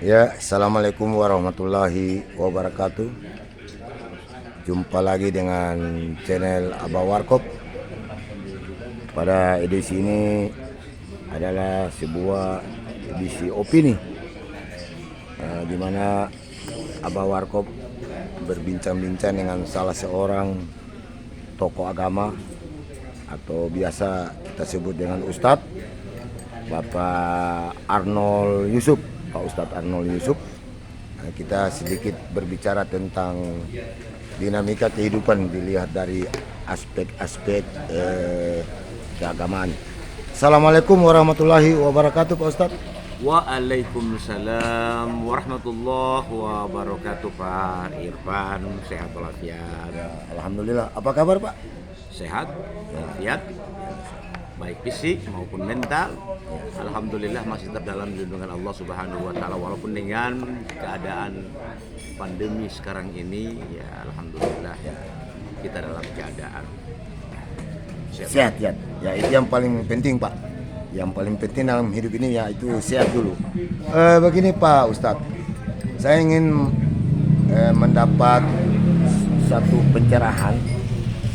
Ya, assalamualaikum warahmatullahi wabarakatuh. Jumpa lagi dengan channel Abah Warkop. Pada edisi ini adalah sebuah edisi opini, di mana Abah Warkop berbincang-bincang dengan salah seorang tokoh agama atau biasa kita sebut dengan Ustadz Bapak Arnold Yusuf, Pak Ustadz Arnold Yusuf. Kita sedikit berbicara tentang dinamika kehidupan dilihat dari aspek-aspek keagamaan. Assalamualaikum warahmatullahi wabarakatuh, Pak Ustadz. Waalaikumsalam warahmatullahi wabarakatuh, Pak Irfan. Sehat walafiat. Alhamdulillah. Apa kabar, Pak? Sehat walafiat, baik fisik maupun mental. Alhamdulillah masih terdalam lindungan Allah Subhanahu wa taala, walaupun dengan keadaan pandemi sekarang ini ya alhamdulillah kita dalam keadaan Sehat ya. Ya, itu yang paling penting, Pak. Yang paling penting dalam hidup ini yaitu sehat dulu. Begini, Pak Ustadz, saya ingin mendapat satu pencerahan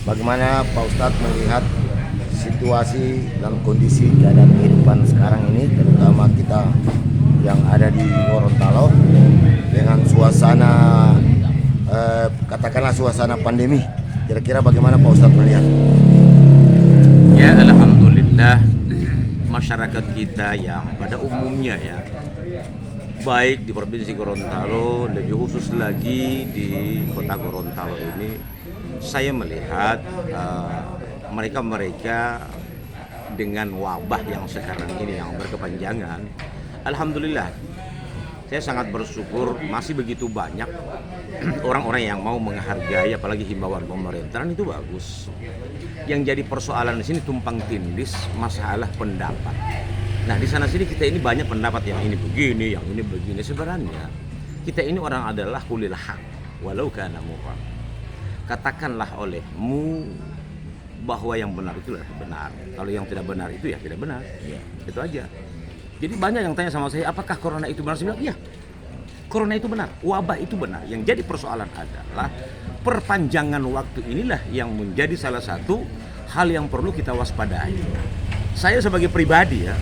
bagaimana Pak Ustadz melihat situasi dan kondisi keadaan kehidupan sekarang ini, terutama kita yang ada di Gorontalo dengan suasana katakanlah suasana pandemi. Kira-kira bagaimana Pak Ustadz melihat? ya. Alhamdulillah masyarakat kita yang pada umumnya ya, baik di Provinsi Gorontalo, lebih khusus lagi di Kota Gorontalo ini, saya melihat mereka dengan wabah yang sekarang ini yang berkepanjangan. Alhamdulillah saya sangat bersyukur masih begitu banyak orang-orang yang mau menghargai apalagi himbauan pemerintahan. Itu bagus. Yang jadi persoalan di sini tumpang tindih masalah pendapat. Nah, di sana sini kita ini banyak pendapat, yang ini begini, yang ini begini. Sebenarnya kita ini orang adalah kulil haq walau kana murra. Katakanlah olehmu bahwa yang benar itulah benar. Kalau yang tidak benar itu ya tidak benar. Ya, itu aja. Jadi banyak yang tanya sama saya, apakah corona itu benar? Saya bilang, iya, corona itu benar, wabah itu benar. Yang jadi persoalan adalah perpanjangan waktu inilah yang menjadi salah satu hal yang perlu kita waspadai. Saya sebagai pribadi ya,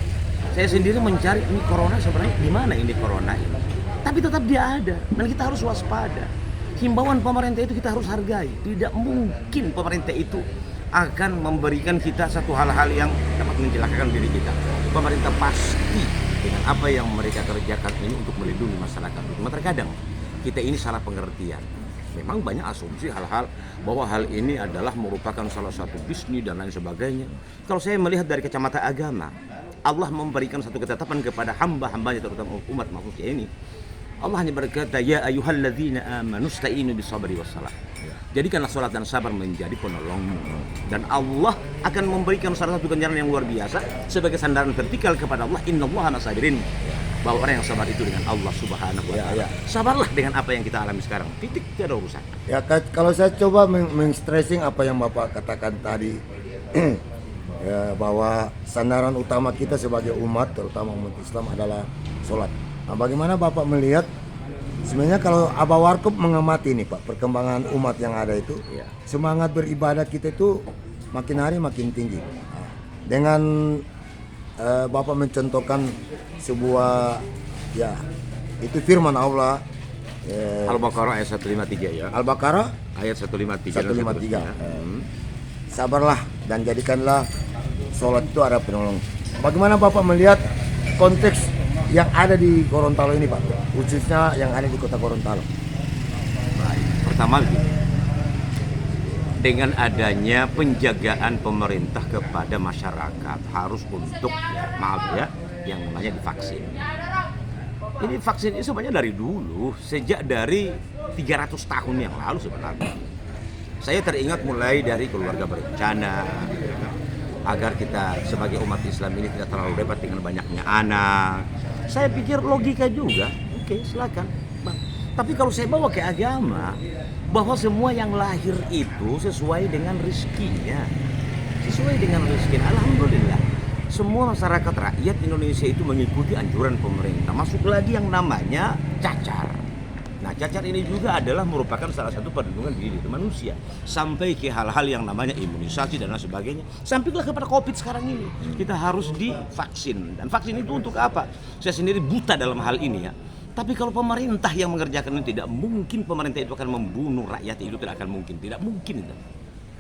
saya sendiri mencari ini corona sebenarnya di mana ini corona ini. Tapi tetap dia ada dan kita harus waspada. Himbauan pemerintah itu kita harus hargai. Tidak mungkin pemerintah itu akan memberikan kita satu hal-hal yang dapat mencelakakan diri kita. Pemerintah pasti dengan apa yang mereka kerjakan ini untuk melindungi masyarakat. Cuma terkadang kita ini salah pengertian. Memang banyak asumsi hal-hal bahwa hal ini adalah merupakan salah satu bisnis dan lain sebagainya. Kalau saya melihat dari kacamata agama, Allah memberikan satu ketetapan kepada hamba-hambanya, terutama umat manusia ini. Allah hanya berkata, ya ayyuhalladzina amanu sta'inu bis-sabri was-salah. Jadikanlah salat dan sabar menjadi penolongmu. Dan Allah akan memberikan salah satu ganjaran yang luar biasa sebagai sandaran vertikal kepada Allah. Innallaha masabirin. Bahwa orang yang sabar itu dengan Allah Subhanahu wa taala. Sabarlah dengan apa yang kita alami sekarang. Titik, tidak ada urusan. Ya, kalau saya coba men-stressing apa yang Bapak katakan tadi, ya, bahwa sandaran utama kita sebagai umat, terutama umat Islam adalah sholat. Nah, bagaimana Bapak melihat sebenarnya kalau Abah Warkop mengamati nih Pak, perkembangan umat yang ada itu, Ya. semangat beribadah kita itu makin hari makin tinggi. Nah, dengan Bapak mencontohkan sebuah, ya, itu firman Allah, Al-Baqarah ayat 153 ya. Al-Baqarah Ayat 153. 153. Sabarlah dan jadikanlah sholat itu ada penolong. Bagaimana Bapak melihat konteks yang ada di Gorontalo ini Pak, khususnya yang ada di kota Gorontalo? Baik. Pertama begini, dengan adanya penjagaan pemerintah kepada masyarakat harus untuk yang namanya divaksin. Ini vaksin itu sebenarnya dari dulu, sejak dari 300 tahun yang lalu sebenarnya. Saya teringat mulai dari keluarga berencana, agar kita sebagai umat Islam ini tidak terlalu repot dengan banyaknya anak. Saya pikir logika juga, oke, silakan Bang. Tapi kalau saya bawa ke agama, bahwa semua yang lahir itu sesuai dengan rezekinya. Sesuai dengan rezekinya, alhamdulillah. semua masyarakat rakyat Indonesia itu mengikuti anjuran pemerintah. Masuk lagi yang namanya cacar. Nah, cacar ini juga adalah merupakan salah satu perlindungan diri manusia. Sampai ke hal-hal yang namanya imunisasi dan lain sebagainya. Sampailah kepada COVID sekarang ini. Kita harus divaksin. Dan vaksin itu untuk apa? Saya sendiri buta dalam hal ini ya. Tapi kalau pemerintah yang mengerjakan ini, tidak mungkin pemerintah itu akan membunuh rakyat, itu tidak akan mungkin. Tidak mungkin itu.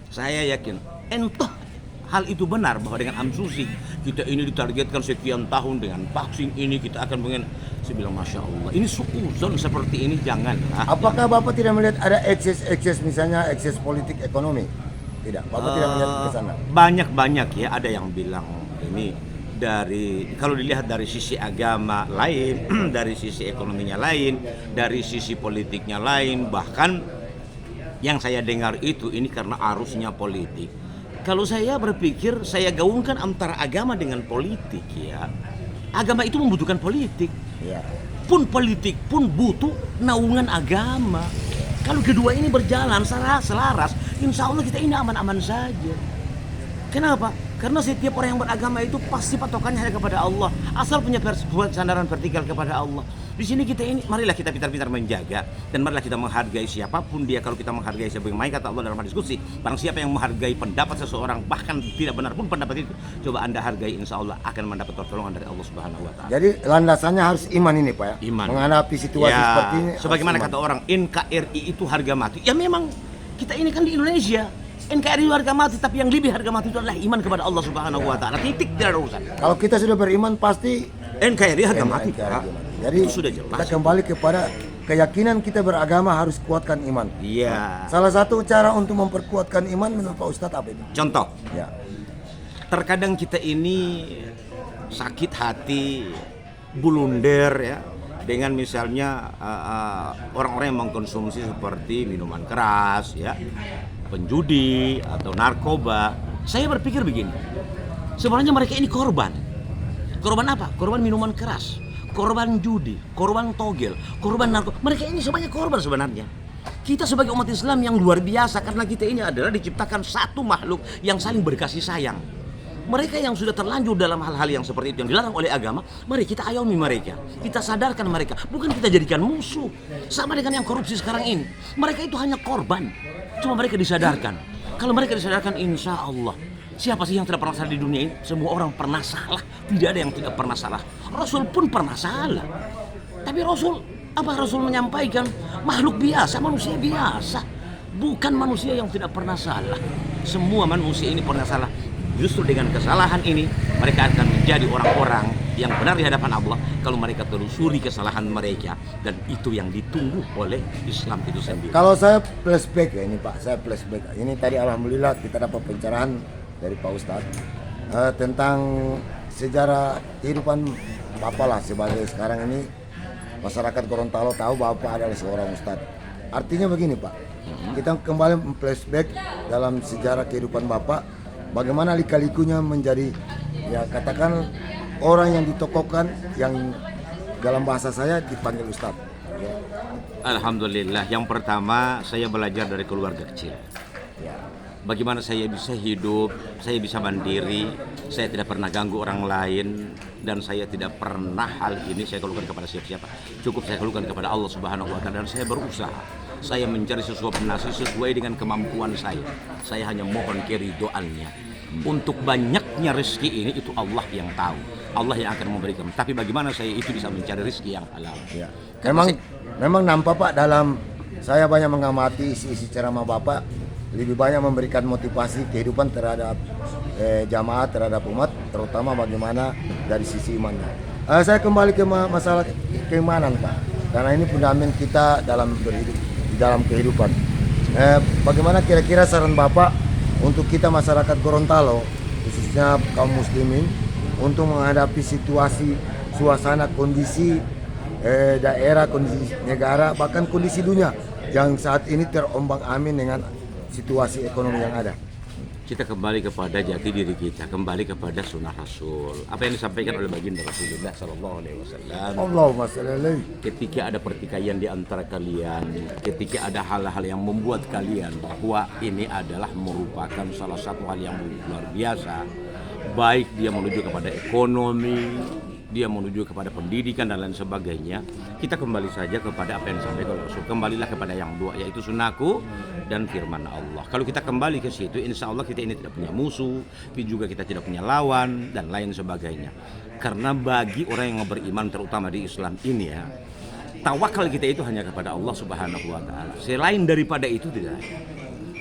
Saya yakin. Entah hal itu benar bahwa dengan amsusi kita ini ditargetkan sekian tahun, dengan vaksin ini kita akan saya bilang Masya Allah, ini suuzon seperti ini janganlah. Apakah Bapak tidak melihat ada ekses misalnya ekses politik ekonomi? Tidak, Bapak tidak melihat ke sana. Banyak ya, ada yang bilang ini dari, kalau dilihat dari sisi agama lain, dari sisi ekonominya lain, dari sisi politiknya lain, bahkan yang saya dengar itu ini karena arusnya politik. Kalau saya berpikir, saya gaungkan antara agama dengan politik ya. Agama itu membutuhkan politik. Ya. Pun politik pun butuh naungan agama. Kalau kedua ini berjalan selaras, insya Allah kita ini aman-aman saja. Kenapa? Karena setiap orang yang beragama itu pasti patokannya hanya kepada Allah. Asal punya sandaran vertikal kepada Allah. Di sini kita ini, marilah kita pintar-pintar menjaga, dan marilah kita menghargai siapapun dia. Kalau kita menghargai sebagaimana kata Allah dalam hadis qudsi, barang siapa yang menghargai pendapat seseorang, bahkan tidak benar pun pendapat itu, coba Anda hargai, insya Allah akan mendapat pertolongan dari Allah Subhanahu wa taala. Jadi landasannya harus iman ini Pak ya. Iman. Menghadapi situasi Ya, seperti ini. sebagaimana kata orang, NKRI itu harga mati. Ya memang kita ini kan di Indonesia. NKRI harga mati, tapi yang lebih harga mati itu adalah iman kepada Allah Subhanahu wa taala. Titik, tidak ada urusan. Kalau kita sudah beriman pasti NKRI harga mati. Jadi Itu sudah jelas. kita kembali kepada keyakinan kita beragama, harus kuatkan iman. Iya. Salah satu cara untuk memperkuatkan iman menurut Pak Ustadz apa itu? Contoh, Ya. terkadang kita ini sakit hati, blunder ya, dengan misalnya orang-orang yang mengkonsumsi seperti minuman keras ya, penjudi atau narkoba. Saya berpikir begini, sebenarnya mereka ini korban. Korban apa? Korban minuman keras, korban judi, korban togel, korban narkoba. Mereka ini semuanya korban sebenarnya. Kita sebagai umat Islam yang luar biasa, karena kita ini adalah diciptakan satu makhluk yang saling berkasih sayang. Mereka yang sudah terlanjur dalam hal-hal yang seperti itu, yang dilarang oleh agama, mari kita ayomi mereka, kita sadarkan mereka, bukan kita jadikan musuh. Sama dengan yang korupsi sekarang ini, mereka itu hanya korban, cuma mereka disadarkan. Kalau mereka disadarkan, insya Allah, siapa sih yang tidak pernah salah di dunia ini? Semua orang pernah salah, tidak ada yang tidak pernah salah. Rasul pun pernah salah, tapi Rasul menyampaikan makhluk biasa, manusia biasa, bukan manusia yang tidak pernah salah. Semua manusia ini pernah salah. Justru dengan kesalahan ini mereka akan menjadi orang-orang yang benar di hadapan Allah kalau mereka telusuri kesalahan mereka, dan itu yang ditunggu oleh Islam itu sendiri. Kalau saya flashback ya ini Pak, saya flashback. Ini tadi alhamdulillah kita dapat pencerahan dari Pak Ustadz tentang sejarah kehidupan Bapak lah, sebagai sekarang ini masyarakat Gorontalo tahu Bapak adalah seorang Ustadz. Artinya begini Pak, kita kembali flashback dalam sejarah kehidupan Bapak. Bagaimana lika-likunya menjadi, ya katakan, orang yang ditokohkan, yang dalam bahasa saya dipanggil Ustadz. Ya. Alhamdulillah, yang pertama saya belajar dari keluarga kecil. Ya. Bagaimana saya bisa hidup, saya bisa mandiri, saya tidak pernah ganggu orang lain, dan saya tidak pernah hal ini saya keluhkan kepada siapa-siapa. Cukup saya keluhkan kepada Allah Subhanahu wa taala, dan saya berusaha. Saya mencari sesuatu nasi sesuai dengan kemampuan saya. Saya hanya mohon keridhoannya. Untuk banyaknya rezeki ini itu Allah yang tahu. Allah yang akan memberikan. Tapi bagaimana saya itu bisa mencari rezeki yang halal? Ya. Memang nampak Pak, dalam saya banyak mengamati isi ceramah Bapak, lebih banyak memberikan motivasi kehidupan terhadap jamaah, terhadap umat, terutama bagaimana dari sisi imannya. Saya kembali ke masalah keimanan Pak, karena ini fundament kita dalam berhidup, di dalam kehidupan. Bagaimana kira-kira saran Bapak untuk kita masyarakat Gorontalo, khususnya kaum muslimin, untuk menghadapi situasi, suasana, kondisi daerah, kondisi negara, bahkan kondisi dunia yang saat ini terombang-ambing dengan situasi ekonomi yang ada? Kita kembali kepada jati diri kita, kembali kepada sunnah Rasul. Apa yang disampaikan oleh baginda Rasulullah Sallallahu Alaihi Wasallam. Allahumma shalli alaihi. Ketika ada pertikaian di antara kalian, ketika ada hal-hal yang membuat kalian bahwa ini adalah merupakan salah satu hal yang luar biasa, baik dia menuju kepada ekonomi, dia menuju kepada pendidikan dan lain sebagainya, kita kembali saja kepada apa yang disampaikan Rasul. Kembalilah kepada yang dua, yaitu sunnahku dan firman Allah. Kalau kita kembali ke situ, insya Allah kita ini tidak punya musuh, tapi juga kita tidak punya lawan dan lain sebagainya. Karena bagi orang yang beriman, terutama di Islam ini ya, tawakal kita itu hanya kepada Allah Subhanahu wa Ta'ala. Selain daripada itu tidak.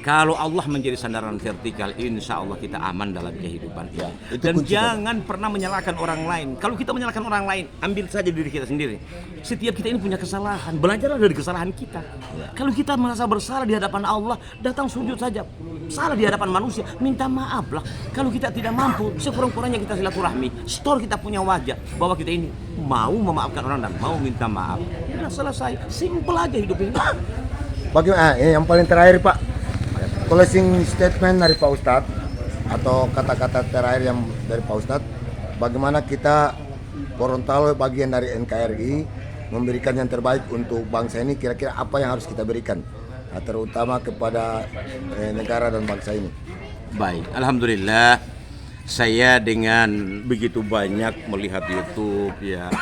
Kalau Allah menjadi sandaran vertikal, insya Allah kita aman dalam kehidupan ini. Dan jangan pernah menyalahkan orang lain. Kalau kita menyalahkan orang lain, ambil saja diri kita sendiri. Setiap kita ini punya kesalahan, belajarlah dari kesalahan kita. Kalau kita merasa bersalah di hadapan Allah, datang sujud saja. Salah di hadapan manusia, minta maaf lah. Kalau kita tidak mampu, sekurang-kurangnya kita silaturahmi. Store kita punya wajah bahwa kita ini mau memaafkan orang dan mau minta maaf. Sudah selesai, simple aja hidup ini. Bagaimana? Yang paling terakhir Pak, closing statement dari Pak Ustadz atau kata-kata terakhir yang dari Pak Ustadz, bagaimana kita Gorontalo bagian dari NKRI memberikan yang terbaik untuk bangsa ini, kira-kira apa yang harus kita berikan, terutama kepada negara dan bangsa ini. Baik, alhamdulillah saya dengan begitu banyak melihat YouTube ya,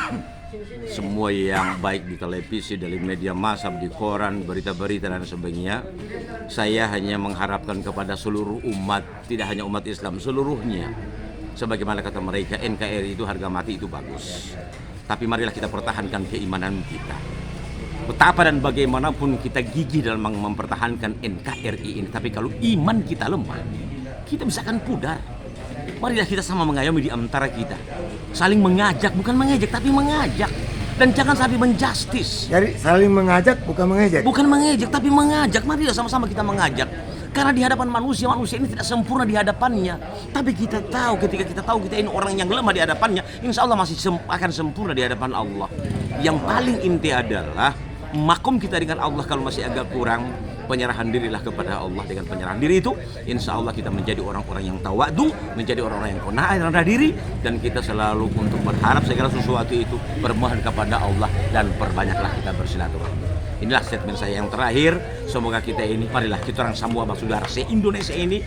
semua yang baik di televisi, dari media massa, di koran, berita-berita dan sebagainya. Saya hanya mengharapkan kepada seluruh umat, tidak hanya umat Islam, seluruhnya. Sebagaimana kata mereka, NKRI itu harga mati itu bagus. Tapi marilah kita pertahankan keimanan kita. Betapa dan bagaimanapun kita gigih dalam mempertahankan NKRI ini, tapi kalau iman kita lemah, kita bisa akan pudar. Marilah kita sama mengayomi di antara kita, saling mengajak, bukan mengejek, tapi mengajak. Dan jangan sampai menjustis. Jadi saling mengajak, bukan mengejek. Bukan mengejek, tapi mengajak. Marilah sama-sama kita mengajak. Karena di hadapan manusia ini tidak sempurna di hadapannya. Tapi kita tahu, ketika kita tahu kita ini orang yang lemah di hadapannya, insya Allah masih akan sempurna di hadapan Allah. Yang paling inti adalah makom kita dengan Allah kalau masih agak kurang, penyerahan dirilah kepada Allah. Dengan penyerahan diri itu, insya Allah kita menjadi orang-orang yang tawadu, menjadi orang-orang yang qanaah rendah diri, dan kita selalu untuk berharap segala sesuatu itu bermohon kepada Allah, dan perbanyaklah kita bersilaturahmi. Inilah statement saya yang terakhir. Semoga kita ini, marilah kita orang semua saudara se-Indonesia ini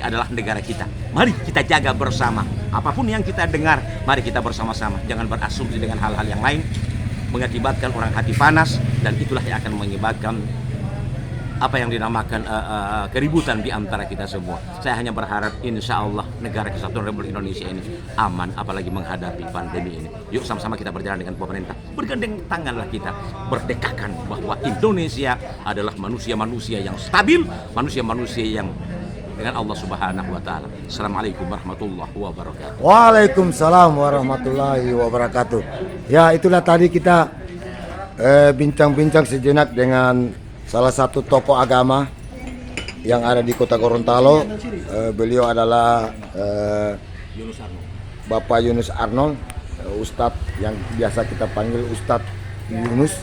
adalah negara kita. Mari kita jaga bersama. Apapun yang kita dengar, mari kita bersama-sama. Jangan berasumsi dengan hal-hal yang lain, mengakibatkan orang hati panas, dan itulah yang akan mengakibatkan apa yang dinamakan keributan di antara kita semua. Saya hanya berharap insya Allah negara kesatuan Republik Indonesia ini aman, apalagi menghadapi pandemi ini. Yuk sama-sama kita berjalan dengan pemerintah, bergandeng tanganlah kita, berdekakan bahwa Indonesia adalah manusia-manusia yang stabil, manusia-manusia yang dengan Allah Subhanahu wa Ta'ala. Assalamualaikum warahmatullahi wabarakatuh. Waalaikumsalam warahmatullahi wabarakatuh. Ya, itulah tadi kita bincang-bincang sejenak dengan salah satu tokoh agama yang ada di Kota Gorontalo. Beliau adalah Bapak Yunus Arnold, Ustadz yang biasa kita panggil Ustadz Yunus.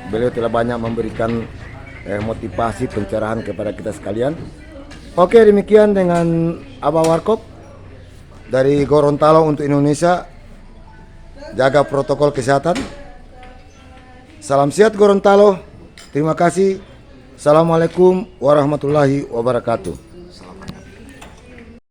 Beliau telah banyak memberikan motivasi pencerahan kepada kita sekalian. Oke, demikian dengan Abah Warkop dari Gorontalo untuk Indonesia. Jaga protokol kesehatan. Salam sehat Gorontalo. Terima kasih. Assalamualaikum warahmatullahi wabarakatuh.